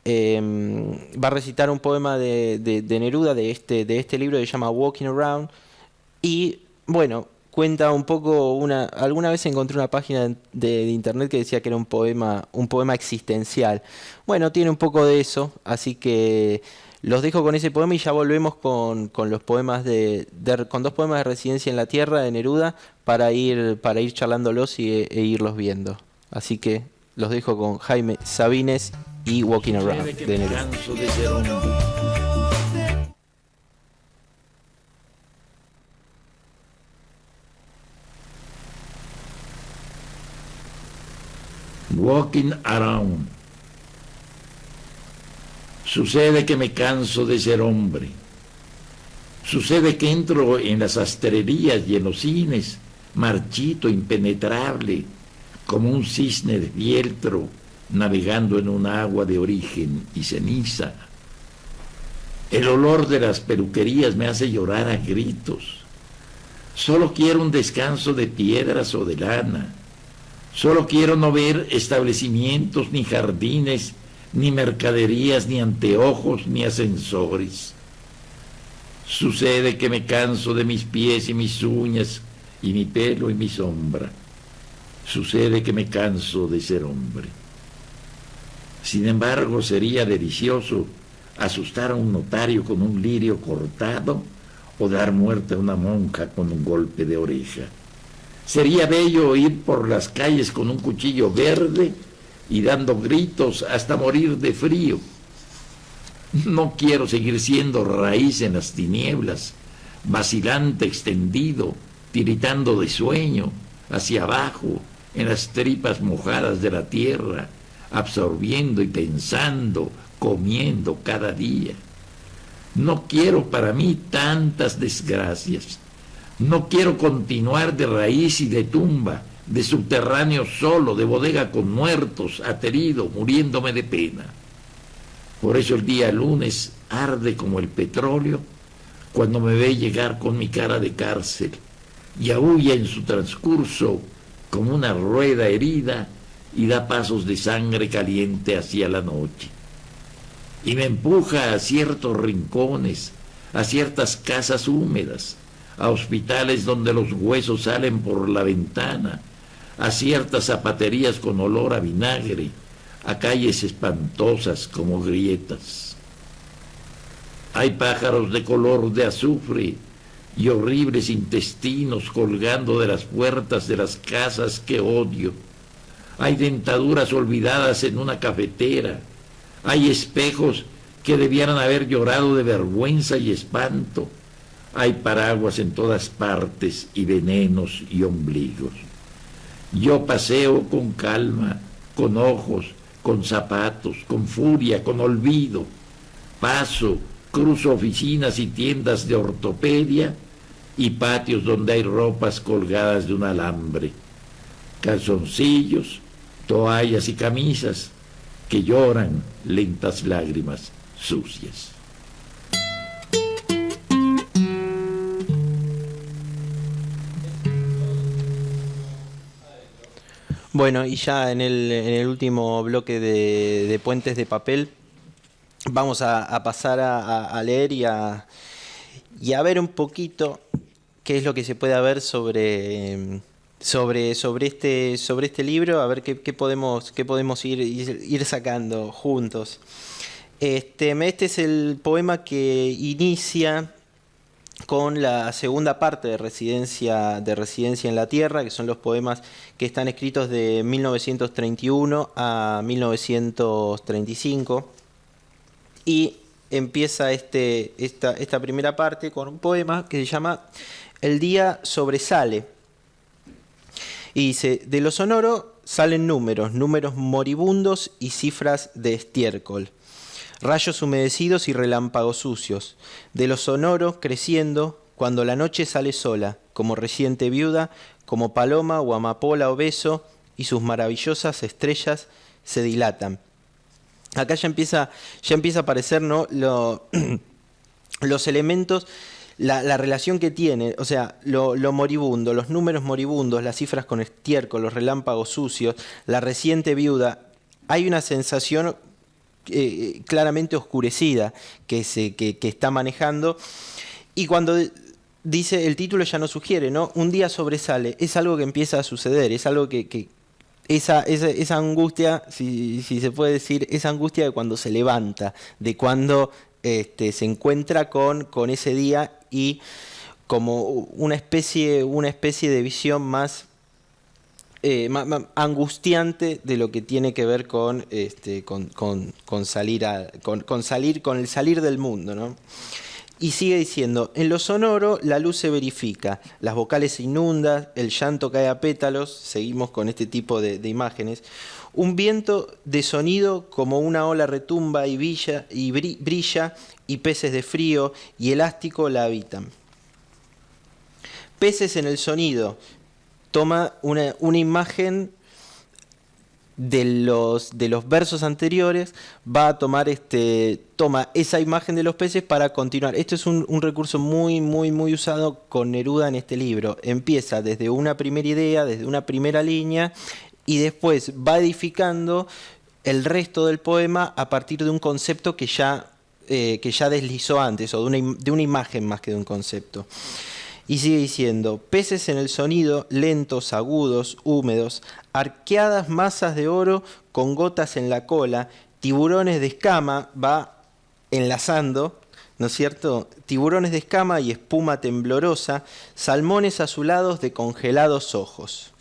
un poema de Neruda de este libro que se llama Walking Around. Y bueno, cuenta un poco, alguna vez encontré una página de internet que decía que era un poema existencial. Bueno, tiene un poco de eso, así que los dejo con ese poema y ya volvemos con los poemas con dos poemas de Residencia en la Tierra de Neruda para ir charlándolos e irlos viendo. Así que los dejo con Jaime Sabines y Walking Around de Neruda. Walking around. Sucede que me canso de ser hombre. Sucede que entro en las sastrerías y en los cines, marchito, impenetrable, como un cisne de fieltro navegando en un agua de origen y ceniza. El olor de las peluquerías me hace llorar a gritos. Solo quiero un descanso de piedras o de lana. Solo quiero no ver establecimientos, ni jardines, ni mercaderías, ni anteojos, ni ascensores. Sucede que me canso de mis pies y mis uñas, y mi pelo y mi sombra. Sucede que me canso de ser hombre. Sin embargo, sería delicioso asustar a un notario con un lirio cortado o dar muerte a una monja con un golpe de oreja. Sería bello ir por las calles con un cuchillo verde y dando gritos hasta morir de frío. No quiero seguir siendo raíz en las tinieblas, vacilante extendido, tiritando de sueño, hacia abajo, en las tripas mojadas de la tierra, absorbiendo y pensando, comiendo cada día. No quiero para mí tantas desgracias. No quiero continuar de raíz y de tumba, de subterráneo solo, de bodega con muertos, aterido, muriéndome de pena. Por eso el día lunes arde como el petróleo cuando me ve llegar con mi cara de cárcel y aúlla en su transcurso como una rueda herida y da pasos de sangre caliente hacia la noche. Y me empuja a ciertos rincones, a ciertas casas húmedas, a hospitales donde los huesos salen por la ventana, a ciertas zapaterías con olor a vinagre, a calles espantosas como grietas. Hay pájaros de color de azufre y horribles intestinos colgando de las puertas de las casas que odio. Hay dentaduras olvidadas en una cafetera. Hay espejos que debieran haber llorado de vergüenza y espanto. Hay paraguas en todas partes y venenos y ombligos. Yo paseo con calma, con ojos, con zapatos, con furia, con olvido. Paso cruzo oficinas y tiendas de ortopedia y patios donde hay ropas colgadas de un alambre, calzoncillos, toallas y camisas que lloran lentas lágrimas sucias. Bueno, y ya en el último bloque de Puentes de Papel vamos a pasar a leer y a ver un poquito qué es lo que se puede ver sobre este libro, a ver qué podemos ir sacando juntos. Este es el poema que inicia con la segunda parte de Residencia en la Tierra, que son los poemas que están escritos de 1931 a 1935. Y empieza esta primera parte con un poema que se llama El día sobresale. Y dice: de lo sonoro salen números moribundos y cifras de estiércol, rayos humedecidos y relámpagos sucios. De lo sonoro creciendo, cuando la noche sale sola, como reciente viuda, como paloma o amapola o beso, y sus maravillosas estrellas se dilatan. Acá ya empieza a aparecer, ¿no?, los elementos, la relación que tiene, o sea, lo moribundo, los números moribundos, las cifras con estiércol, los relámpagos sucios, la reciente viuda. Hay una sensación claramente oscurecida que está manejando, y cuando dice el título ya nos sugiere, ¿no? Un día sobresale, es algo que empieza a suceder, es algo que esa angustia, si se puede decir, esa angustia de cuando se levanta, de cuando se encuentra con ese día, y como una especie de visión más angustiante de lo que tiene que ver con el salir del mundo, ¿no? Y sigue diciendo: en lo sonoro la luz se verifica, las vocales se inundan, el llanto cae a pétalos. Seguimos con este tipo de imágenes. Un viento de sonido como una ola retumba y brilla, y peces de frío y elástico la habitan. Peces en el sonido. Toma una imagen de los versos anteriores, va a tomar toma esa imagen de los peces para continuar. Esto es un recurso muy usado con Neruda en este libro. Empieza desde una primera idea, desde una primera línea, y después va edificando el resto del poema a partir de un concepto que ya deslizó antes, o de una imagen más que de un concepto. Y sigue diciendo: peces en el sonido, lentos, agudos, húmedos, arqueadas masas de oro con gotas en la cola, tiburones de escama, va enlazando, ¿no es cierto? Tiburones de escama y espuma temblorosa, salmones azulados de congelados ojos.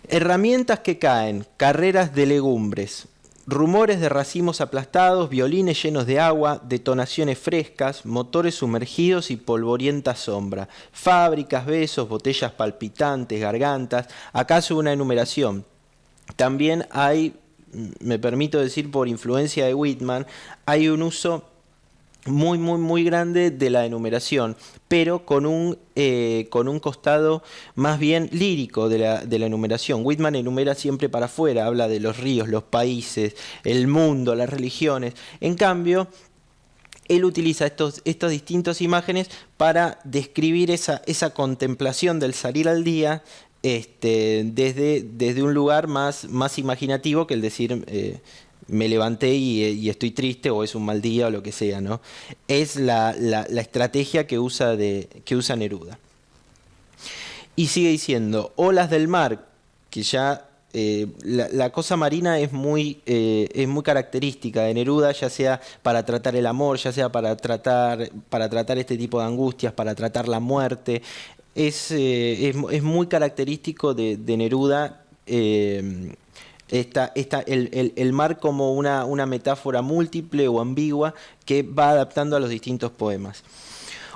Herramientas que caen, carreras de legumbres, rumores de racimos aplastados, violines llenos de agua, detonaciones frescas, motores sumergidos y polvorienta sombra, fábricas, besos, botellas palpitantes, gargantas. ¿Acaso una enumeración? También hay, me permito decir por influencia de Whitman, hay un uso muy grande de la enumeración, pero con un costado más bien lírico de la enumeración. Whitman enumera siempre para afuera, habla de los ríos, los países, el mundo, las religiones. En cambio, él utiliza estas distintas imágenes para describir esa contemplación del salir al día, desde un lugar más imaginativo que el decir me levanté y estoy triste, o es un mal día, o lo que sea, ¿no? Es la estrategia que usa Neruda. Y sigue diciendo: olas del mar, que ya la cosa marina es muy característica de Neruda, ya sea para tratar el amor, ya sea para tratar este tipo de angustias, para tratar la muerte. Es muy característico de Neruda el mar como una metáfora múltiple o ambigua que va adaptando a los distintos poemas.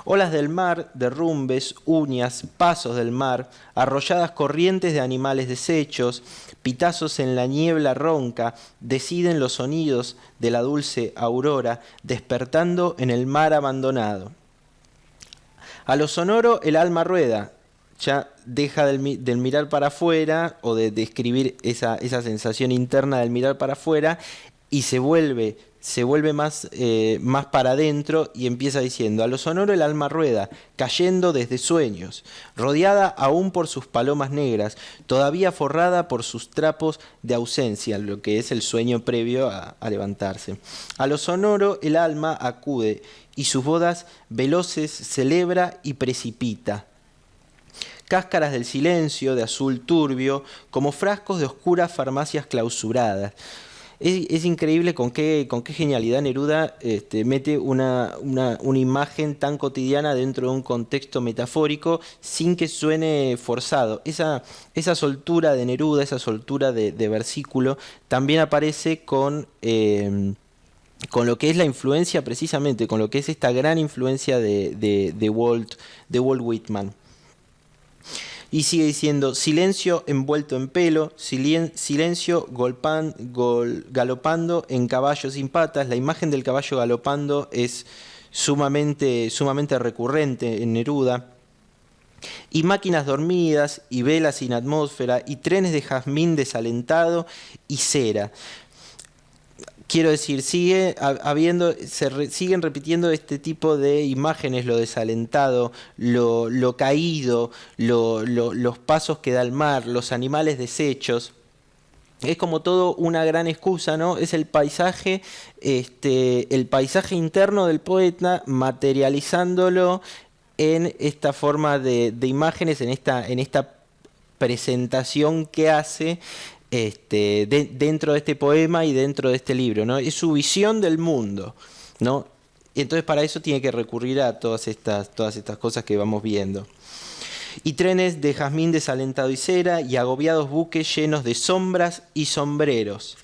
Olas del mar, derrumbes, uñas, pasos del mar, arrolladas corrientes de animales deshechos, pitazos en la niebla ronca, deciden los sonidos de la dulce aurora, despertando en el mar abandonado. A lo sonoro el alma rueda, ya deja del mirar para afuera o de describir esa sensación interna del mirar para afuera y se vuelve más para adentro y empieza diciendo: a lo sonoro el alma rueda, cayendo desde sueños, rodeada aún por sus palomas negras, todavía forrada por sus trapos de ausencia, lo que es el sueño previo a levantarse. A lo sonoro el alma acude y sus bodas veloces celebra y precipita. Cáscaras del silencio, de azul turbio, como frascos de oscuras farmacias clausuradas. Es increíble con qué genialidad Neruda mete una imagen tan cotidiana dentro de un contexto metafórico sin que suene forzado. Esa soltura de Neruda, esa soltura de versículo, también aparece con lo que es la influencia, precisamente, con lo que es esta gran influencia de Walt Whitman. Y sigue diciendo: silencio envuelto en pelo, silencio galopando en caballo sin patas. La imagen del caballo galopando es sumamente recurrente en Neruda. Y máquinas dormidas, y velas sin atmósfera, y trenes de jazmín desalentado y cera. Quiero decir, siguen repitiendo este tipo de imágenes, lo desalentado, lo caído, los pasos que da el mar, los animales deshechos. Es como todo una gran excusa, ¿no? Es el paisaje interno del poeta materializándolo en esta forma de imágenes, en esta presentación que hace dentro de este poema y dentro de este libro, ¿no? Es su visión del mundo, ¿no? Y entonces para eso tiene que recurrir a todas estas cosas que vamos viendo. Y trenes de jazmín desalentado y cera, y agobiados buques llenos de sombras y sombreros.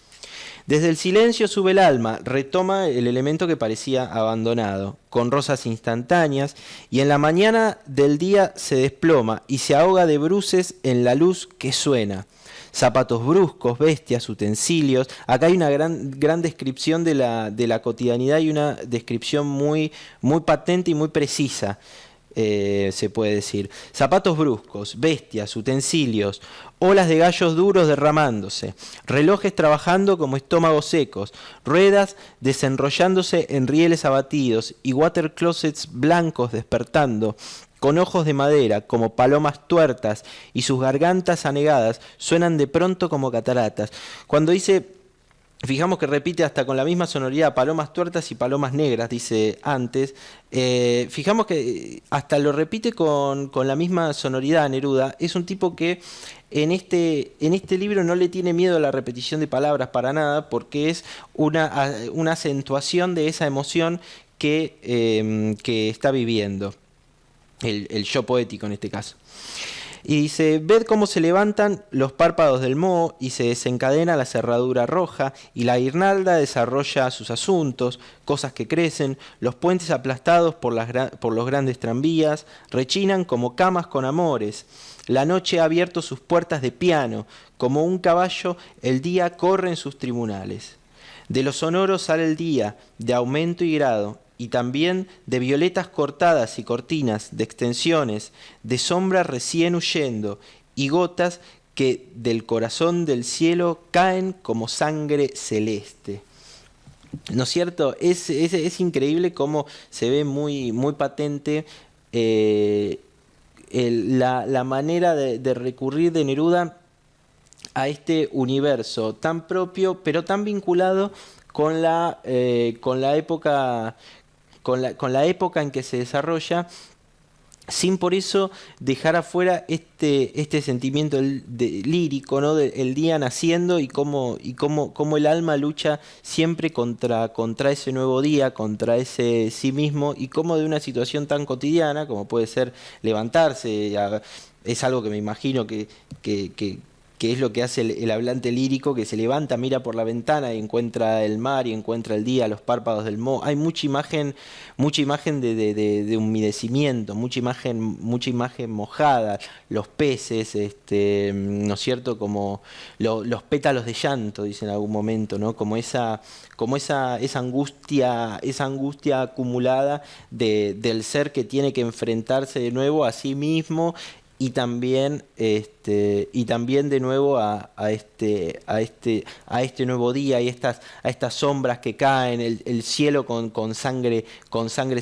Desde el silencio sube el alma, retoma el elemento que parecía abandonado, con rosas instantáneas, y en la mañana del día se desploma y se ahoga de bruces en la luz que suena. Zapatos bruscos, bestias, utensilios. Acá hay una gran descripción de la cotidianidad y una descripción muy patente y muy precisa, se puede decir. Zapatos bruscos, bestias, utensilios, olas de gallos duros derramándose, relojes trabajando como estómagos secos, ruedas desenrollándose en rieles abatidos y water closets blancos despertando, con ojos de madera, como palomas tuertas, y sus gargantas anegadas suenan de pronto como cataratas. Cuando dice, fijamos que repite hasta con la misma sonoridad, palomas tuertas y palomas negras, dice antes, fijamos que hasta lo repite con la misma sonoridad Neruda. Es un tipo que en este libro no le tiene miedo a la repetición de palabras para nada, porque es una acentuación de esa emoción que está viviendo. El yo poético en este caso. Y dice: ved cómo se levantan los párpados del moho y se desencadena la cerradura roja, y la guirnalda desarrolla sus asuntos, cosas que crecen, los puentes aplastados por los grandes tranvías rechinan como camas con amores. La noche ha abierto sus puertas de piano, como un caballo el día corre en sus tribunales. De lo sonoro sale el día, de aumento y grado, y también de violetas cortadas y cortinas, de extensiones, de sombras recién huyendo, y gotas que del corazón del cielo caen como sangre celeste. ¿No es cierto? Es increíble cómo se ve muy patente la manera de recurrir de Neruda a este universo tan propio, pero tan vinculado con la época en que se desarrolla, sin por eso dejar afuera este sentimiento lírico, ¿no? El día naciendo y cómo el alma lucha siempre contra ese nuevo día, contra ese sí mismo, y cómo de una situación tan cotidiana como puede ser levantarse, es algo que me imagino que que es lo que hace el hablante lírico, que se levanta, mira por la ventana y encuentra el mar y encuentra el día, los párpados del moho. Hay mucha imagen de humedecimiento, mucha imagen mojada, los peces, ¿no es cierto? Como los pétalos de llanto, dice en algún momento, ¿no? Como esa angustia acumulada del ser que tiene que enfrentarse de nuevo a sí mismo y también de nuevo a este nuevo día y a estas sombras que caen, el cielo con sangre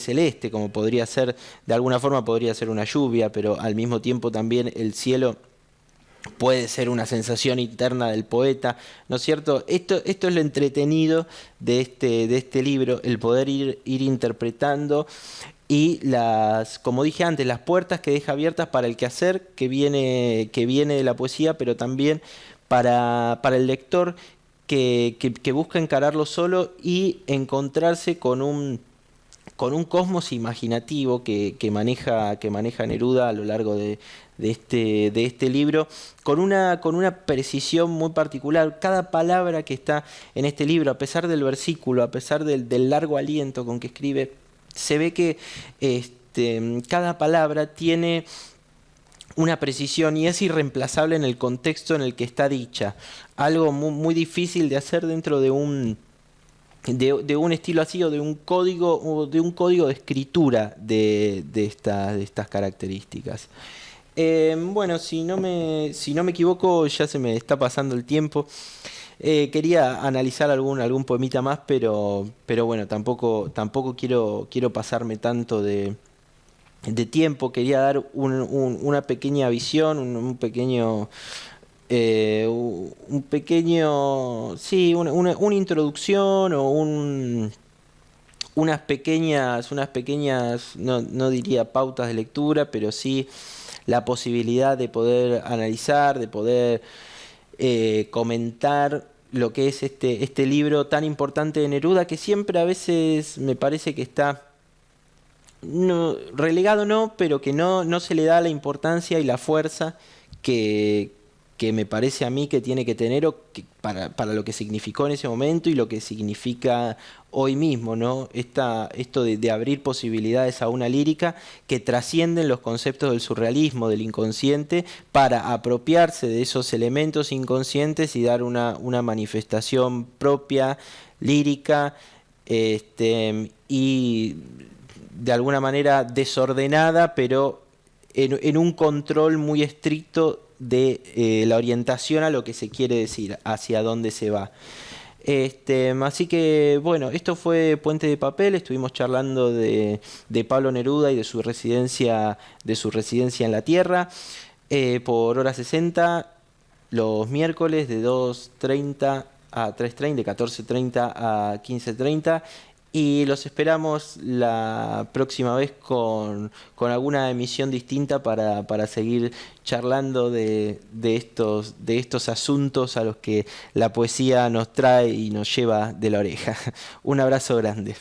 celeste, como podría ser, de alguna forma podría ser una lluvia, pero al mismo tiempo también el cielo puede ser una sensación interna del poeta, ¿no es cierto? Esto es lo entretenido de este libro, el poder ir interpretando y como dije antes, las puertas que deja abiertas para el quehacer que viene de la poesía, pero también para el lector que busca encararlo solo y encontrarse con un cosmos imaginativo que maneja Neruda a lo largo de este libro, con una precisión muy particular. Cada palabra que está en este libro, a pesar del versículo, a pesar del largo aliento con que escribe, se ve que cada palabra tiene una precisión y es irreemplazable en el contexto en el que está dicha. Algo muy difícil de hacer dentro de un estilo así o de un código de escritura de estas características. Bueno, si no me equivoco, ya se me está pasando el tiempo. Quería analizar algún poemita más, pero bueno, tampoco quiero pasarme tanto de tiempo. Quería dar una pequeña visión, un pequeño, sí, una introducción o unas pequeñas, no diría pautas de lectura, pero sí la posibilidad de poder analizar, de poder comentar lo que es este libro tan importante de Neruda, que siempre a veces me parece que está relegado, pero que no se le da la importancia y la fuerza que me parece a mí que tiene que tener para lo que significó en ese momento y lo que significa hoy mismo, ¿no? Esto de abrir posibilidades a una lírica que trascienden los conceptos del surrealismo, del inconsciente, para apropiarse de esos elementos inconscientes y dar una manifestación propia, lírica, y de alguna manera desordenada, pero en un control muy estricto de la orientación a lo que se quiere decir, hacia dónde se va. Así que bueno, esto fue Puente de Papel. Estuvimos charlando de Pablo Neruda y de su residencia en la Tierra, por Hora 60, los miércoles de 2:30 a 3:30, de 14:30 a 15:30. Y los esperamos la próxima vez con alguna emisión distinta para seguir charlando de estos asuntos a los que la poesía nos trae y nos lleva de la oreja. Un abrazo grande.